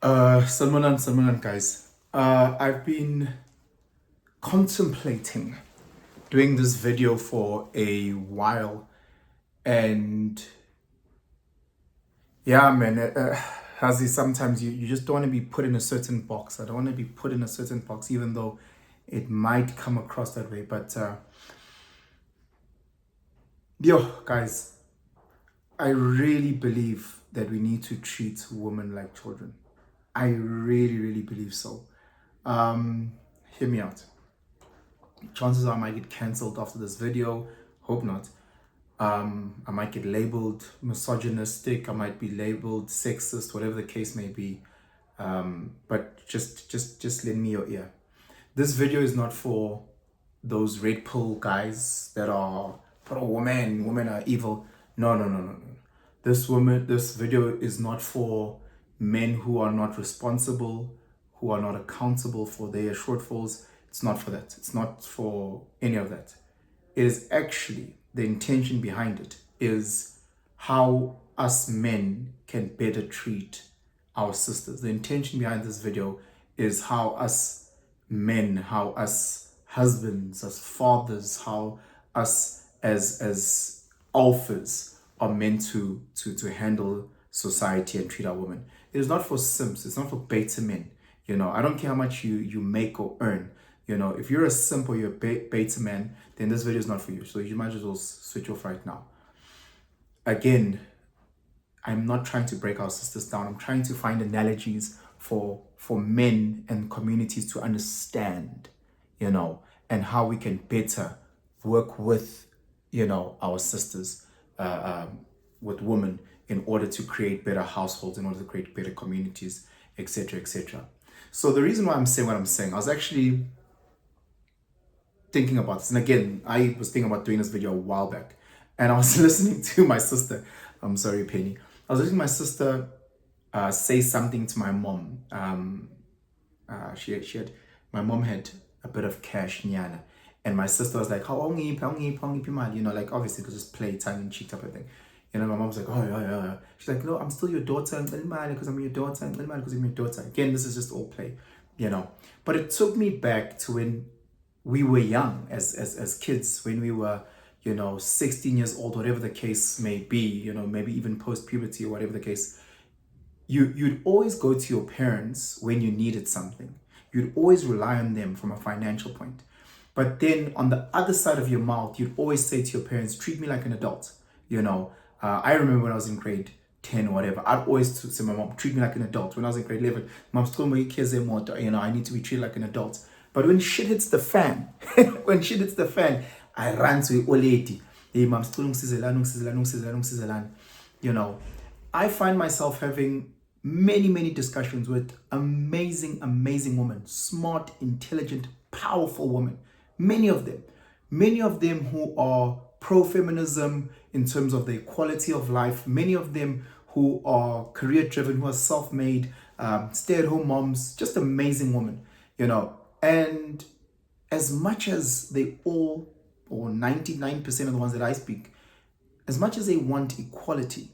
Salman, guys. I've been contemplating doing this video for a while, and yeah, man, Hazi, sometimes you just don't want to be put in a certain box. I don't want to be put in a certain box, even though it might come across that way. But yo, guys, I really believe that we need to treat women like children. I really, really believe so. Um, Hear me out. Chances are I might get cancelled after this video. Hope not. I might get labeled misogynistic. I might be labeled sexist, whatever the case may be. But just lend me your ear. This video is not for those red pill guys that are pro women. Women are evil. No. This video is not for men who are not responsible, who are not accountable for their shortfalls. It's not for that. It's not for any of that. It is actually the intention behind it is how us men can better treat our sisters. The intention behind this video is how us men, how us husbands, as fathers, how us as alphas are meant to handle society and treat our women. It is not for simps. It's not for beta men. I don't care how much you make or earn. If you're a simp or you're a beta man, then this video is not for you. So you might as well switch off right now. Again, I'm not trying to break our sisters down. I'm trying to find analogies for men and communities to understand, and how we can better work with, our sisters, with women in order to create better households, in order to create better communities, etc., etc. So the reason why I'm saying what I'm saying, I was actually thinking about this. And again, I was thinking about doing this video a while back. And I was listening to my sister. I'm sorry, Penny. I was listening to my sister say something to my mom. My mom had a bit of cash, nyana. And my sister was like, how like obviously because it's play tongue and cheek type of thing. My mom's like, oh, yeah. She's like, no, I'm still your daughter, because I'm your daughter, because I'm your daughter. Again, this is just all play, But it took me back to when we were young as kids, when we were 16 years old, whatever the case may be, maybe even post-puberty or whatever the case. You'd always go to your parents when you needed something. You'd always rely on them from a financial point. But then on the other side of your mouth, you'd always say to your parents, treat me like an adult. I remember when I was in grade 10 or whatever, I'd always say to my mom, treat me like an adult. When I was in grade 11, mom's told me, I need to be treated like an adult. But when shit hits the fan, I ran to a old lady. Hey, mom's told me, I find myself having many discussions with amazing women, smart, intelligent, powerful women. Many of them who are pro-feminism in terms of the quality of life. Many of them who are career-driven, who are self-made, stay-at-home moms, just amazing women, And as much as they all, or 99% of the ones that I speak, as much as they want equality,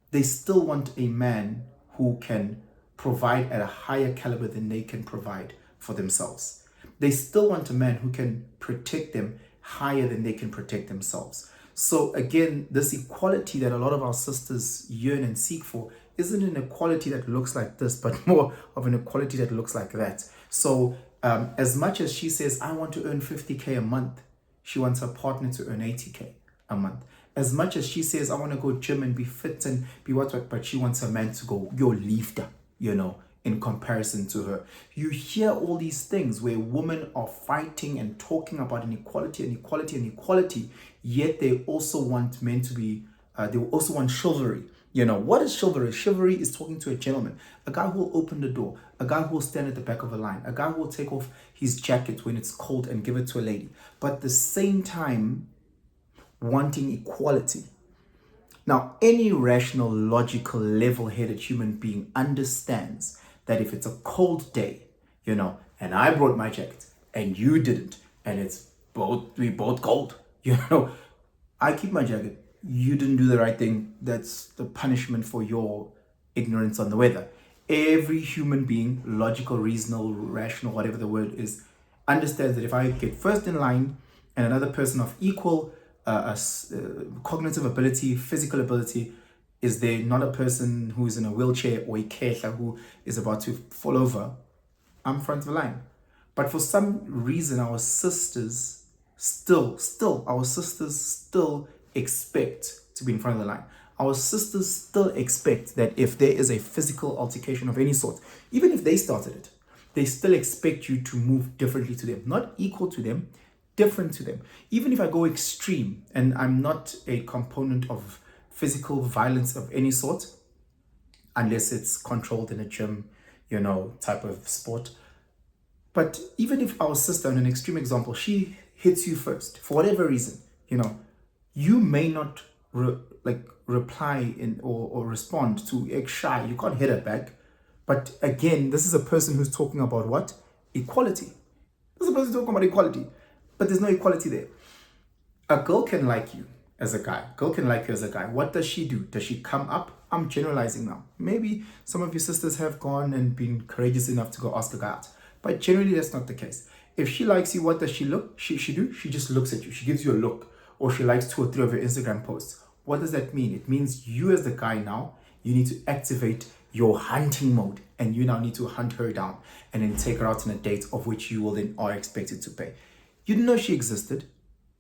they still want a man who can provide at a higher caliber than they can provide for themselves. They still want a man who can protect them higher than they can protect themselves. So again, this equality that a lot of our sisters yearn and seek for isn't an equality that looks like this, but more of an equality that looks like that. So as much as she says, I want to earn 50K a month, she wants her partner to earn 80K a month. As much as she says, I want to go gym and be fit and be what, but she wants her man to go, yo, leave her, in comparison to her. You hear all these things where women are fighting and talking about inequality, yet they also want men to be, they also want chivalry. What is chivalry? Chivalry is talking to a gentleman, a guy who will open the door, a guy who will stand at the back of a line, a guy who will take off his jacket when it's cold and give it to a lady. But at the same time, wanting equality. Now, any rational, logical, level-headed human being understands that if it's a cold day, and I brought my jacket and you didn't, and we both cold, I keep my jacket. You didn't do the right thing. That's the punishment for your ignorance on the weather. Every human being, logical, reasonable, rational, whatever the word is, understands that if I get first in line and another person of equal cognitive ability, physical ability, is there not a person who is in a wheelchair or a kehla who is about to fall over, I'm front of the line. But for some reason, our sisters still expect to be in front of the line. Our sisters still expect that if there is a physical altercation of any sort, even if they started it, they still expect you to move differently to them, not equal to them, different to them. Even if I go extreme and I'm not a component of physical violence of any sort, unless it's controlled in a gym, type of sport. But even if our sister, in an extreme example, she hits you first, for whatever reason, you may not reply or respond to X shy. You can't hit her back. But again, this is a person who's talking about what? Equality. This is a person talking about equality. But there's no equality there. A girl can like you as a guy. Girl can like you as a guy. What does she do? Does she come up? I'm generalizing now. Maybe some of your sisters have gone and been courageous enough to go ask a guy out. But generally, that's not the case. If she likes you, what does she do? She just looks at you. She gives you a look. Or she likes 2 or 3 of your Instagram posts. What does that mean? It means you as the guy now, you need to activate your hunting mode. And you now need to hunt her down. And then take her out on a date of which you will then are expected to pay. You didn't know she existed.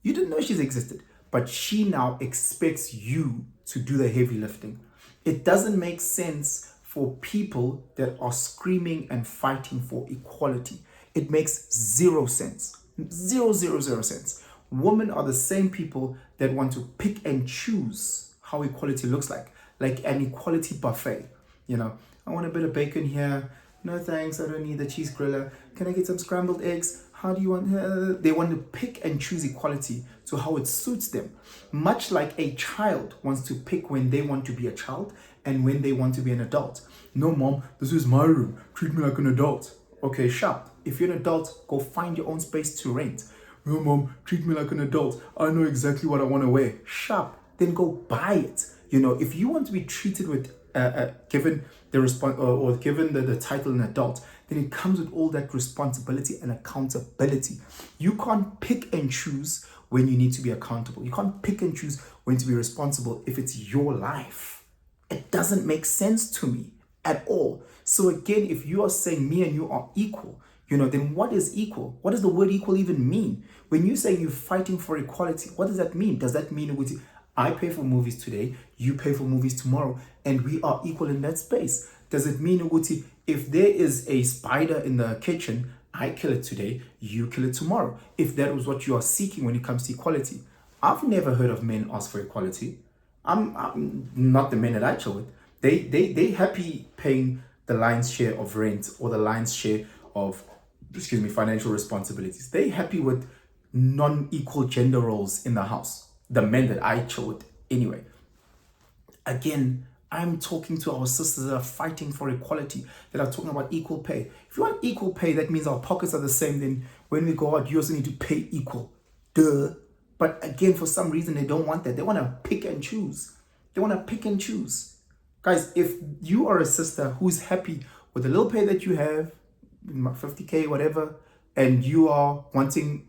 You didn't know she's existed. But she now expects you to do the heavy lifting. It doesn't make sense for people that are screaming and fighting for equality. It makes 0 sense. 0 sense. Women are the same people that want to pick and choose how equality looks like an equality buffet. I want a bit of bacon here. No thanks, I don't need the cheese griller. Can I get some scrambled eggs? How do you want? They want to pick and choose equality to how it suits them. Much like a child wants to pick when they want to be a child and when they want to be an adult. No, mom, this is my room. Treat me like an adult. Okay, sharp. If you're an adult, go find your own space to rent. No, mom, treat me like an adult. I know exactly what I want to wear. Sharp. Then go buy it. If you want to be treated with, given the given the title an adult, then it comes with all that responsibility and accountability. You can't pick and choose when you need to be accountable. You can't pick and choose when to be responsible if it's your life. It doesn't make sense to me at all. So again, if you are saying me and you are equal, then what is equal? What does the word equal even mean? When you say you're fighting for equality, what does that mean? Does that mean I pay for movies today, you pay for movies tomorrow, and we are equal in that space? Does it mean if there is a spider in the kitchen, I kill it today, you kill it tomorrow? If that was what you are seeking when it comes to equality. I've never heard of men ask for equality. I'm not the men that I chill with. They happy paying the lion's share of rent or the lion's share of financial responsibilities. They happy with non-equal gender roles in the house. The men that I chill with anyway. Again, I'm talking to our sisters that are fighting for equality, that are talking about equal pay. If you want equal pay, that means our pockets are the same. Then when we go out, you also need to pay equal. Duh. But again, for some reason, they don't want that. They want to pick and choose. Guys, if you are a sister who's happy with the little pay that you have, 50K, whatever, and you are wanting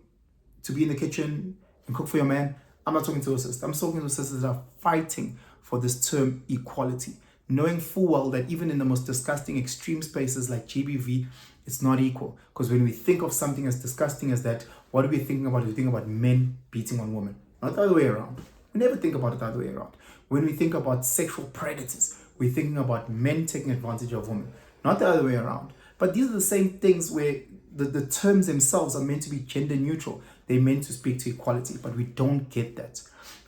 to be in the kitchen and cook for your man, I'm not talking to a sister. I'm talking to sisters that are fighting for this term equality, knowing full well that even in the most disgusting extreme spaces like GBV, it's not equal. Because when we think of something as disgusting as that, what are we thinking about? We think about men beating on women, not the other way around. We never think about it the other way around. When we think about sexual predators, we're thinking about men taking advantage of women, not the other way around. But these are the same things where the terms themselves are meant to be gender neutral. They're meant to speak to equality, but we don't get that.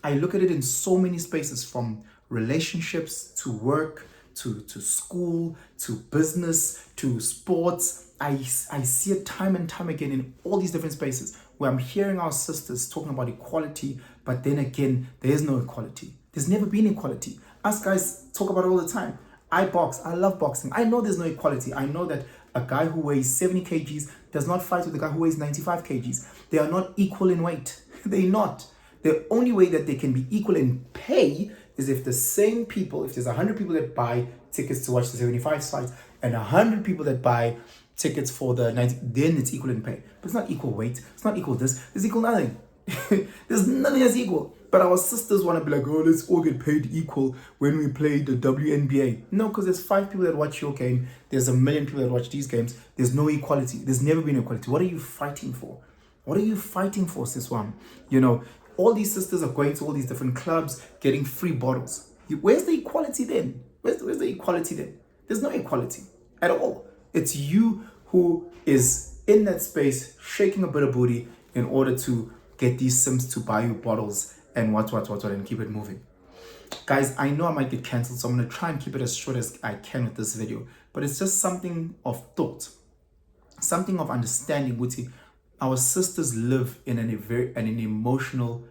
I look at it in so many spaces, from relationships to work, to school, to business, to sports. I see it time and time again in all these different spaces where I'm hearing our sisters talking about equality, but then again, there is no equality. There's never been equality. Us guys talk about it all the time. I box. I love boxing. I know there's no equality. I know that a guy who weighs 70 kgs does not fight with a guy who weighs 95 kgs. They are not equal in weight. They're not. The only way that they can be equal in pay is if the same people, if there's 100 people that buy tickets to watch the 75 fights and 100 people that buy tickets for the 90, then it's equal in pay. But it's not equal weight. It's not equal this. It's equal nothing. There's nothing that's equal. But our sisters want to be like, oh, let's all get paid equal when we play the WNBA. No, because there's 5 people that watch your game. There's 1 million people that watch these games. There's no equality. There's never been equality. What are you fighting for? What are you fighting for, sis one? You know, all these sisters are going to all these different clubs, getting free bottles. Where's the equality then? Where's the equality then? There's no equality at all. It's you who is in that space, shaking a bit of booty in order to get these Sims to buy you bottles and what, and keep it moving. Guys, I know I might get cancelled, so I'm going to try and keep it as short as I can with this video. But it's just something of thought, something of understanding, Wuti. Our sisters live in an emotional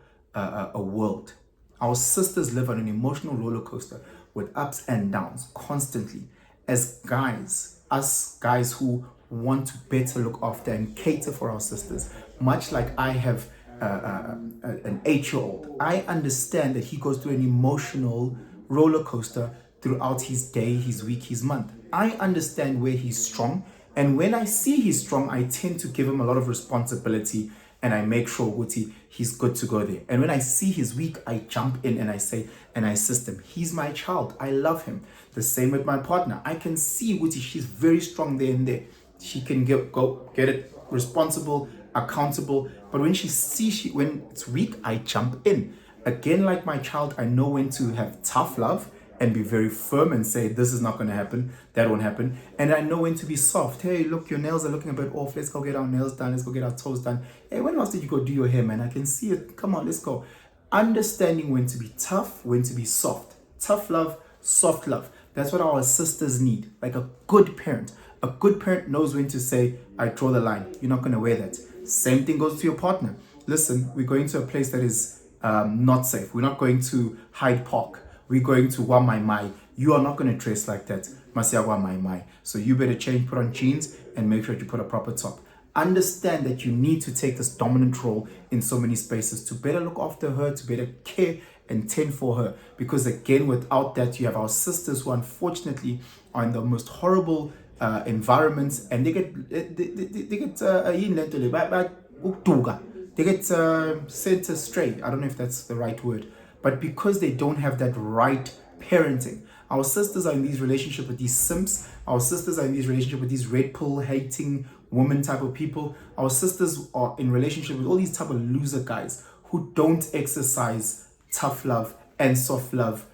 world. Our sisters live on an emotional roller coaster with ups and downs constantly. As guys, us guys who want to better look after and cater for our sisters, much like I have an 8-year-old, I understand that he goes through an emotional roller coaster throughout his day, his week, his month. I understand where he's strong, and when I see he's strong, I tend to give him a lot of responsibility and I make sure Wuti, he's good to go there. And when I see he's weak, I jump in and I say, and I assist him. He's my child. I love him. The same with my partner. I can see Wuti, she's very strong there and there. She can go get it responsible, accountable. But when when it's weak, I jump in. Again, like my child, I know when to have tough love and be very firm and say, this is not going to happen, that won't happen. And I know when to be soft. Hey, look, your nails are looking a bit off. Let's go get our nails done. Let's go get our toes done. Hey, when else did you go do your hair, man? I can see it. Come on, let's go. Understanding when to be tough, when to be soft. Tough love, soft love. That's what our sisters need. Like a good parent. A good parent knows when to say, I draw the line. You're not going to wear that. Same thing goes to your partner. Listen, we're going to a place that is not safe. We're not going to Hyde Park. We're going to Wamaimai. You are not going to dress like that. Masia Wamaimai. So you better change, put on jeans, and make sure you put a proper top. Understand that you need to take this dominant role in so many spaces to better look after her, to better care and tend for her. Because again, without that, you have our sisters who unfortunately are in the most horrible environments, and they get sent astray. I don't know if that's the right word, but because they don't have that right parenting. Our sisters are in these relationships with these simps. Our sisters are in these relationships with these red pill hating woman type of people. Our sisters are in relationship with all these type of loser guys who don't exercise tough love and soft love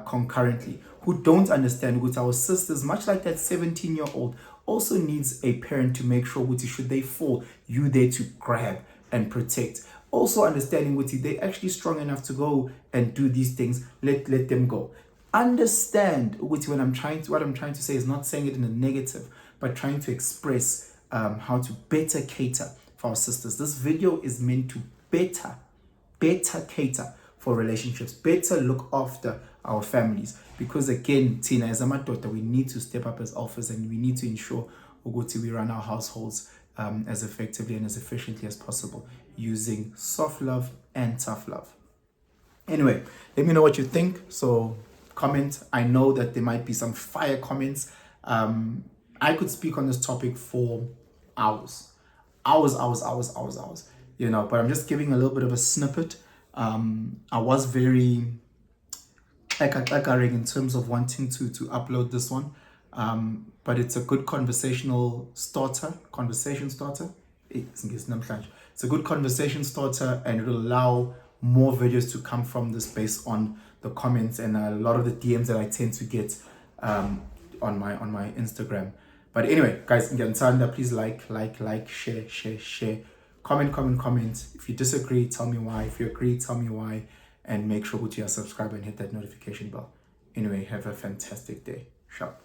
concurrently, who don't understand with our sisters, much like that 17-year-old, also needs a parent to make sure Wuti, should they fall, you there to grab and protect. Also understanding Wuti, they're actually strong enough to go and do these things. Let them go. Understand Wuti, what I'm trying to say is not saying it in a negative, but trying to express how to better cater for our sisters. This video is meant to better cater for relationships, better look after our families. Because again, Tina, as a daughter, we need to step up as alphas, and we need to ensure we run our households as effectively and as efficiently as possible using soft love and tough love. Anyway, let me know what you think. So comment. I know that there might be some fire comments. I could speak on this topic for hours, you know, but I'm just giving a little bit of a snippet. I was very in terms of wanting to upload this one, but it's a good conversation starter. It's a good conversation starter, and it'll allow more videos to come from this based on the comments and a lot of the DMs that I tend to get on my Instagram. But anyway, guys, please like, share. Comment. If you disagree, tell me why. If you agree, tell me why. And make sure you are subscribed and hit that notification bell. Anyway, have a fantastic day. Sharp.